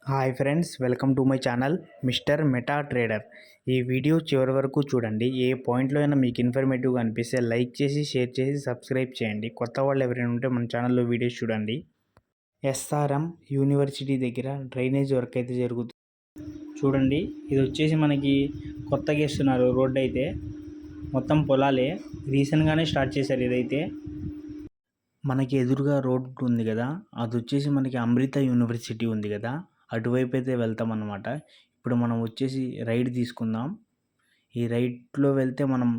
Hi friends, welcome to my channel mister meta trader. ఈ video చివరి వరకు చూడండి. ఏ పాయింట్లో అయినా మీకు ఇన్ఫర్మేటివ్గా అనిపిస్తే లైక్ చేసి, షేర్ చేసి, సబ్స్క్రైబ్ చేయండి. కొత్త వాళ్ళు ఎవరైనా ఉంటే మన ఛానల్లో వీడియోస్ చూడండి. ఎస్ఆర్ఎం యూనివర్సిటీ దగ్గర డ్రైనేజ్ వర్క్ అయితే జరుగుతుంది. చూడండి, ఇది వచ్చేసి మనకి కొత్తగా వేస్తున్నారు రోడ్డు అయితే. మొత్తం పొలాలే, రీసెంట్గానే స్టార్ట్ చేశారు. ఇదైతే మనకి ఎదురుగా రోడ్డు ఉంది కదా, అది వచ్చేసి మనకి అమృత యూనివర్సిటీ ఉంది కదా, అటువైపు అయితే వెళ్తాం అన్నమాట. ఇప్పుడు మనం వచ్చేసి రైడ్ తీసుకుందాం. ఈ రైడ్లో వెళ్తే మనం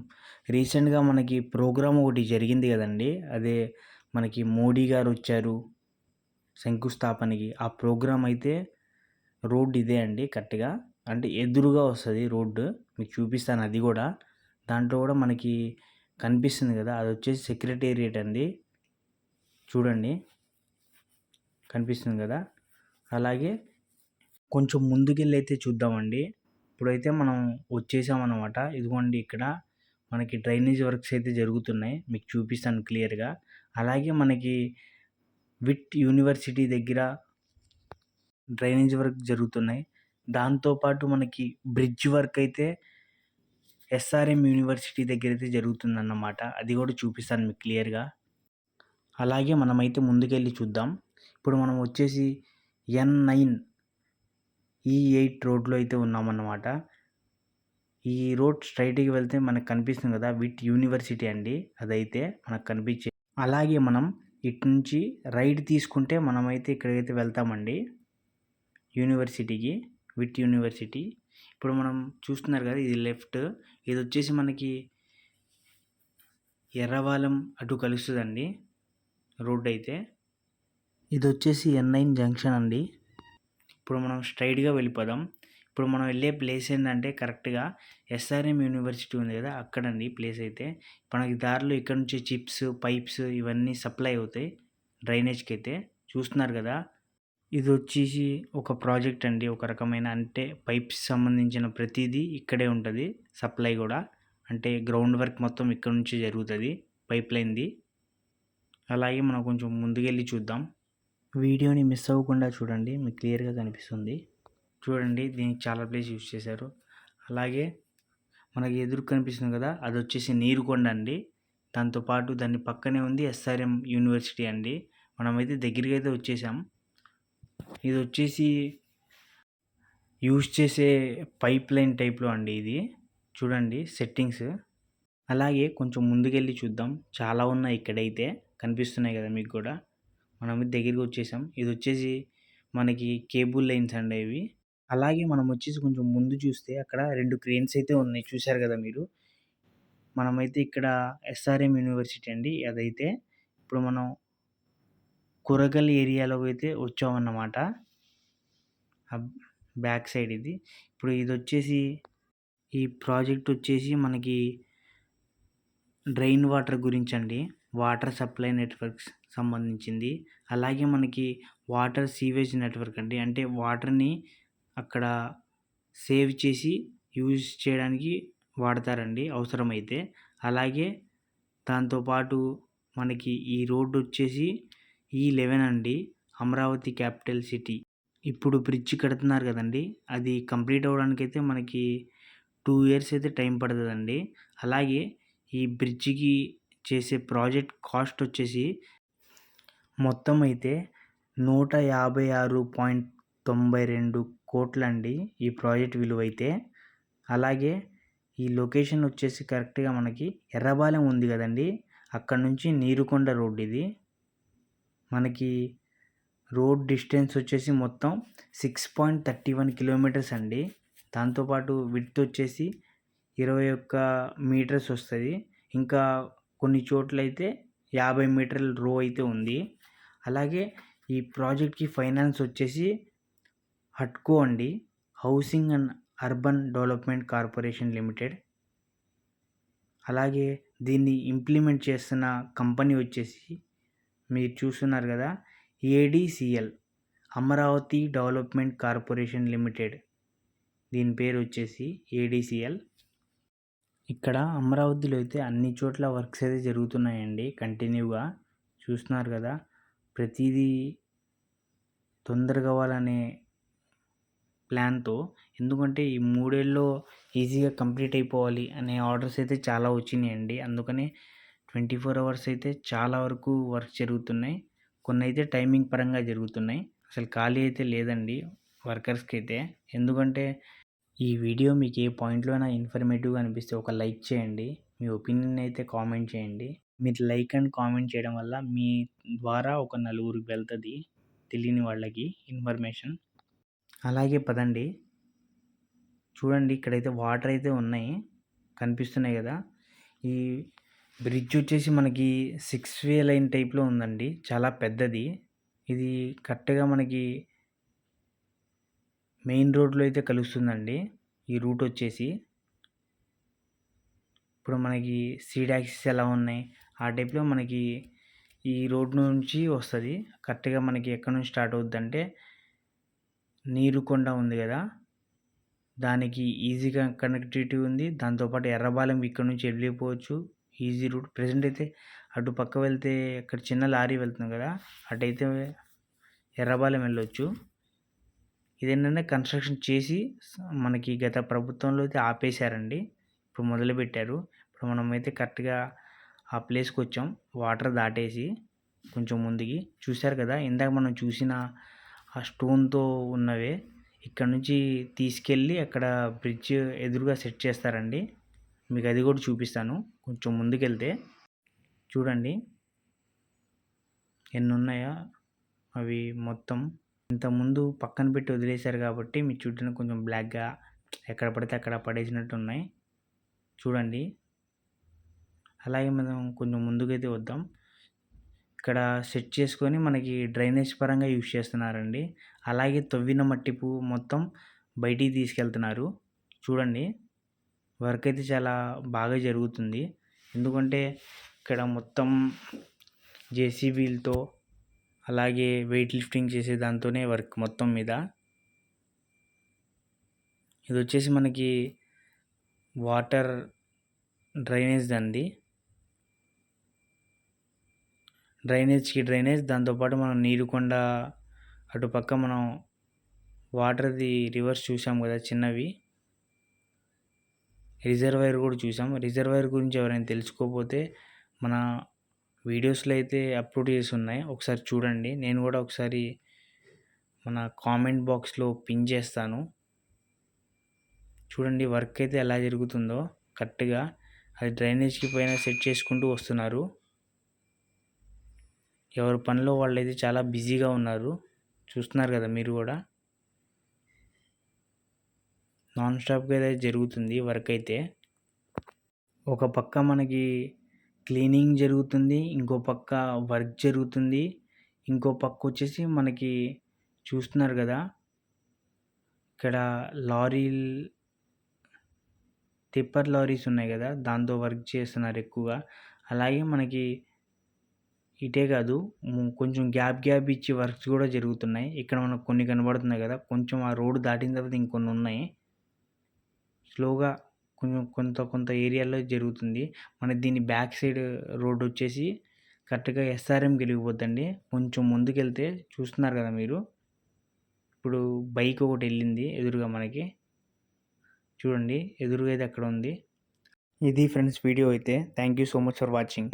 రీసెంట్గా మనకి ప్రోగ్రామ్ ఒకటి జరిగింది కదండి, అదే మనకి మోడీ గారు వచ్చారు శంకుస్థాపనకి. ఆ ప్రోగ్రామ్ అయితే రోడ్డు ఇదే అండి, కరెక్ట్గా అంటే ఎదురుగా వస్తుంది రోడ్డు. మీకు చూపిస్తాను అది కూడా. దాంట్లో కూడా మనకి కనిపిస్తుంది కదా, అది వచ్చేసి సెక్రటేరియట్ అండి. చూడండి, కనిపిస్తుంది కదా. అలాగే కొంచెం ముందుకెళ్ళి అయితే చూద్దామండి. ఇప్పుడైతే మనం వచ్చేసామన్నమాట. ఇదిగోండి, ఇక్కడ మనకి డ్రైనేజ్ వర్క్స్ అయితే జరుగుతున్నాయి, మీకు చూపిస్తాను క్లియర్గా. అలాగే మనకి విట్ యూనివర్సిటీ దగ్గర డ్రైనేజ్ వర్క్ జరుగుతున్నాయి. దాంతోపాటు మనకి బ్రిడ్జ్ వర్క్ అయితే ఎస్ఆర్ఎం యూనివర్సిటీ దగ్గర అయితే జరుగుతుందన్నమాట. అది కూడా చూపిస్తాను మీకు క్లియర్గా. అలాగే మనమైతే ముందుకెళ్ళి చూద్దాం. ఇప్పుడు మనం వచ్చేసి N9E8 రోడ్లో అయితే ఉన్నామన్నమాట. ఈ రోడ్ స్ట్రైట్గా వెళ్తే మనకు కనిపిస్తుంది కదా, విట్ యూనివర్సిటీ అండి, అదైతే మనకు కనిపించే. అలాగే మనం ఇటు నుంచి రైట్ తీసుకుంటే మనమైతే ఇక్కడికైతే వెళ్తామండి, యూనివర్సిటీకి, విట్ యూనివర్సిటీ. ఇప్పుడు మనం చూస్తున్నారు కదా, ఇది లెఫ్ట్. ఇది వచ్చేసి మనకి ఎర్రవాలం అటు కలుస్తుందండి రోడ్ అయితే. ఇది వచ్చేసి N9 జంక్షన్ అండి. ఇప్పుడు మనం స్ట్రైట్గా వెళ్ళిపోదాం. ఇప్పుడు మనం వెళ్ళే ప్లేస్ ఏంటంటే కరెక్ట్గా ఎస్ఆర్ఎం యూనివర్సిటీ ఉంది కదా, అక్కడండి ప్లేస్ అయితే. మనకి దారిలో ఇక్కడ నుంచి చిప్స్, పైప్స్ ఇవన్నీ సప్లై అవుతాయి డ్రైనేజ్కి అయితే. చూస్తున్నారు కదా, ఇది వచ్చేసి ఒక ప్రాజెక్ట్ అండి, ఒక రకమైన. అంటే పైప్స్ సంబంధించిన ప్రతిదీ ఇక్కడే ఉంటుంది, సప్లై కూడా. అంటే గ్రౌండ్ వర్క్ మొత్తం ఇక్కడ నుంచి జరుగుతుంది, పైప్ లైన్ది. అలాగే మనం కొంచెం ముందుకెళ్ళి చూద్దాం. వీడియోని మిస్ అవ్వకుండా చూడండి, మీకు క్లియర్గా కనిపిస్తుంది. చూడండి, దీనికి చాలా ప్లేస్ యూజ్ చేశారు. అలాగే మనకి ఎదురు కనిపిస్తుంది కదా, అది వచ్చేసి నీరుకొండ అండి. దాంతోపాటు దాని పక్కనే ఉంది ఎస్ఆర్ఎం యూనివర్సిటీ అండి. మనమైతే దగ్గరికి అయితే వచ్చేసాం. ఇది వచ్చేసి యూజ్ చేసే పైప్ లైన్ టైప్లో అండి ఇది. చూడండి సెట్టింగ్స్. అలాగే కొంచెం ముందుకెళ్ళి చూద్దాం, చాలా ఉన్నాయి ఇక్కడైతే, కనిపిస్తున్నాయి కదా మీకు కూడా. మనం దగ్గరికి వచ్చేసాం. ఇది వచ్చేసి మనకి కేబుల్ లైన్స్ అండి ఇవి. అలాగే మనం వచ్చేసి కొంచెం ముందు చూస్తే అక్కడ 2 క్రేన్స్ అయితే ఉన్నాయి, చూశారు కదా మీరు. మనమైతే ఇక్కడ ఎస్ఆర్ఎం యూనివర్సిటీ అండి అదైతే. ఇప్పుడు మనం కూరగాయల ఏరియాలోకి అయితే వచ్చామన్నమాట, బ్యాక్ సైడ్ ఇది. ఇప్పుడు ఇది వచ్చేసి ఈ ప్రాజెక్ట్ వచ్చేసి మనకి డ్రైన్ వాటర్ గురించి అండి, వాటర్ సప్లై నెట్వర్క్స్ సంబంధించింది. అలాగే మనకి వాటర్ సీవేజ్ నెట్వర్క్ అండి, అంటే వాటర్ని అక్కడ సేవ్ చేసి యూజ్ చేయడానికి వాడతారండి అవసరమైతే. అలాగే దాంతోపాటు మనకి ఈ రోడ్డు వచ్చేసి E11 అండి, అమరావతి క్యాపిటల్ సిటీ. ఇప్పుడు బ్రిడ్జ్ కడుతున్నారు కదండి, అది కంప్లీట్ అవ్వడానికి అయితే మనకి 2 years అయితే టైం పడుతుందండి. అలాగే ఈ బ్రిడ్జికి చేసే ప్రాజెక్ట్ కాస్ట్ వచ్చేసి మొత్తం అయితే 156.92 కోట్లండి ఈ ప్రాజెక్ట్ విలువ అయితే. అలాగే ఈ లొకేషన్ వచ్చేసి కరెక్ట్గా మనకి ఎర్రబాలెం ఉంది కదండి, అక్కడ నుంచి నీరుకొండ రోడ్ ఇది. మనకి రోడ్ డిస్టెన్స్ వచ్చేసి మొత్తం 6.31 కిలోమీటర్స్ అండి. దాంతోపాటు విడ్త్ వచ్చేసి 21 మీటర్స్ వస్తుంది. ఇంకా కొన్ని చోట్లయితే 50 మీటర్ల రో అయితే ఉంది. అలాగే ఈ ప్రాజెక్ట్కి ఫైనాన్స్ వచ్చేసి హట్కో అండి, housing and urban development corporation limited. అలాగే దీన్ని ఇంప్లిమెంట్ చేస్తున్న కంపెనీ వచ్చేసి మీరు చూస్తున్నారు కదా, ADCL, Amaravati development corporation limited. దీని పేరు వచ్చేసి ADCL. ఇక్కడ అమరావతిలో అయితే అన్ని చోట్ల వర్క్స్ అయితే జరుగుతున్నాయండి కంటిన్యూగా. చూస్తున్నారు కదా, ప్రతిదీ తొందరగా అవ్వాలనే ప్లాన్‌తో. ఎందుకంటే ఈ 3 ఏళ్లలో ఈజీగా కంప్లీట్ అయిపోవాలి అనే ఆర్డర్స్ అయితే చాలా వచ్చినాయండి. అందుకనే 24 అవర్స్ అయితే చాలా వరకు వర్క్ జరుగుతున్నాయి. కొన్నైతే టైమింగ్ పరంగా జరుగుతున్నాయి. అసలు ఖాళీ అయితే లేదండి వర్కర్స్‌కైతే. ఎందుకంటే ఈ వీడియో మీకు ఏ పాయింట్‌లో అయినా ఇన్ఫర్మేటివ్‌గా అనిపిస్తే ఒక లైక్ చేయండి. మీ ఒపీనియన్ అయితే కామెంట్ చేయండి. మీరు లైక్ అండ్ కామెంట్ చేయడం వల్ల మీ ద్వారా ఒక నలుగురికి వెళ్తది. తెలియని వాళ్ళకి ఇన్ఫర్మేషన్. అలాగే పదండి. చూడండి ఇక్కడైతే వాటర్ అయితే ఉన్నాయి. కనిపిస్తున్నాయి గదా! ఈ బ్రిడ్జ్ వచ్చేసి మనకి 6 వే లైన్ టైప్‌లో ఉందండి. చాలా పెద్దది. ఇది కరెక్ట్‌గా మనకి మెయిన్ రోడ్‌లో అయితే కలుస్తుందండి. ఈ రూట్ వచ్చేసి. ఇప్పుడు మనకి సీడ్ యాక్సిస్ ఎలా ఉన్నాయి, ఆ టైప్‌లో మనకి ఈ రోడ్ నుంచి వస్తది. కరెక్ట్‌గా మనకి ఎక్కడి నుంచి స్టార్ట్ అవుద్దంటే నీరుకొండ ఉంది గదా! దానికి ఈజీగా కనెక్టివిటీ ఉంది. దాంతో పాటు ఎర్రబాలెం ఇక్కడ నుంచి వెళ్ళిపోవచ్చు. Easy route. ప్రెజెంట్ అయితే అటు పక్క వెళ్తే అక్కడ చిన్న లారీ వెళ్తుంది గదా! అటైతే ఎర్రబాలెం వెళ్ళొచ్చు. ఇదేంటంటే కన్‌స్ట్రక్షన్ చేసి మనకి గత ప్రభుత్వంలో అయితే ఆపేశారండి. ఇప్పుడు మొదలుపెట్టారు. ఇప్పుడు మనమైతే కరెక్ట్‌గా ఆ ప్లేస్‌కొచ్చాం. వాటర్ దాటేసి కొంచెం ముందుకి. చూసారు కదా! ఇందాక మనం చూసిన ఆ స్టోన్‌తో ఉన్నవే. ఇక్కడ నుంచి తీసుకెళ్ళి అక్కడ బ్రిడ్జ్ ఎదురుగా సెట్ చేస్తారండి. మీకు అది కూడా చూపిస్తాను. కొంచెం ముందుకెళ్తే చూడండి ఎన్నున్నాయో అవి మొత్తం. ఇంతకుముందు పక్కన పెట్టి వదిలేశారు కాబట్టి మీ చుట్టూన కొంచెం బ్లాక్‌గా ఎక్కడ పడితే అక్కడ పడేసినట్టు ఉన్నాయి. చూడండి. అలాగే మనం కొంచెం ముందుకైతే వద్దాం. ఇక్కడ సెట్ చేసుకొని మనకి డ్రైనేజ్ పరంగా యూజ్ చేస్తున్నారండి. అలాగే తవ్విన మట్టి మొత్తం బయటికి తీసుకెళ్తున్నారు. చూడండి. వర్క్ అయితే చాలా బాగా జరుగుతుంది. ఎందుకంటే ఇక్కడ మొత్తం జేసీబీలతో అలాగే వెయిట్ లిఫ్టింగ్ చేసే దాంతోనే వర్క్ మొత్తం మీద. ఇది వచ్చేసి మనకి వాటర్ డ్రైనేజ్‌దండి. డ్రైనేజ్‌కి డ్రైనేజ్. దాంతోపాటు మనం నీరుకొండ అటుపక్క మనం వాటర్‌ది రివర్స్ చూసాం కదా చిన్నవి. రిజర్వాయర్ కూడా చూసాం. రిజర్వాయర్ గురించి ఎవరైనా తెలుసుకోకపోతే మన వీడియోస్‌లో అయితే అప్లోడ్ చేసి ఉన్నాయి. ఒకసారి చూడండి. నేను కూడా ఒకసారి మన కామెంట్ బాక్స్‌లో పిన్ చేస్తాను. చూడండి వర్క్ అయితే ఎలా జరుగుతుందో కరెక్ట్‌గా. అది డ్రైనేజ్‌కి పైన సెట్ చేసుకుంటూ వస్తున్నారు. ఎవరి పనిలో వాళ్ళైతే చాలా బిజీగా ఉన్నారు. చూస్తున్నారు కదా మీరు కూడా. నాన్ స్టాప్‌గా అయితే జరుగుతుంది వర్క్ అయితే. ఒక పక్క మనకి క్లీనింగ్ జరుగుతుంది. ఇంకో పక్క వర్క్ జరుగుతుంది. ఇంకో పక్క వచ్చేసి మనకి చూస్తున్నారు కదా! ఇక్కడ టిప్పర్ లారీస్ ఉన్నాయి కదా! దాంతో వర్క్ చేస్తున్నారు ఎక్కువగా. అలాగే మనకి ఇటే కాదు కొంచెం గ్యాప్ ఇచ్చి వర్క్స్ కూడా జరుగుతున్నాయి. ఇక్కడ మనకు కొన్ని కనబడుతున్నాయి కదా! కొంచెం ఆ రోడ్ దాటిన తర్వాత ఇంకొన్ని ఉన్నాయి. స్లోగా కొంచెం కొంత ఏరియాలో జరుగుతుంది. మనకి దీని బ్యాక్ సైడ్ రోడ్ వచ్చేసి కరెక్ట్‌గా ఎస్ఆర్ఎంకి వెళ్ళిపోద్దండి. కొంచెం ముందుకెళ్తే చూస్తున్నారు కదా మీరు. ఇప్పుడు బైక్ ఒకటి వెళ్ళింది ఎదురుగా మనకి. చూడండి ఎదురుగా అయితే అక్కడ ఉంది. ఇది ఫ్రెండ్స్ వీడియో అయితే. Thank you so much for watching.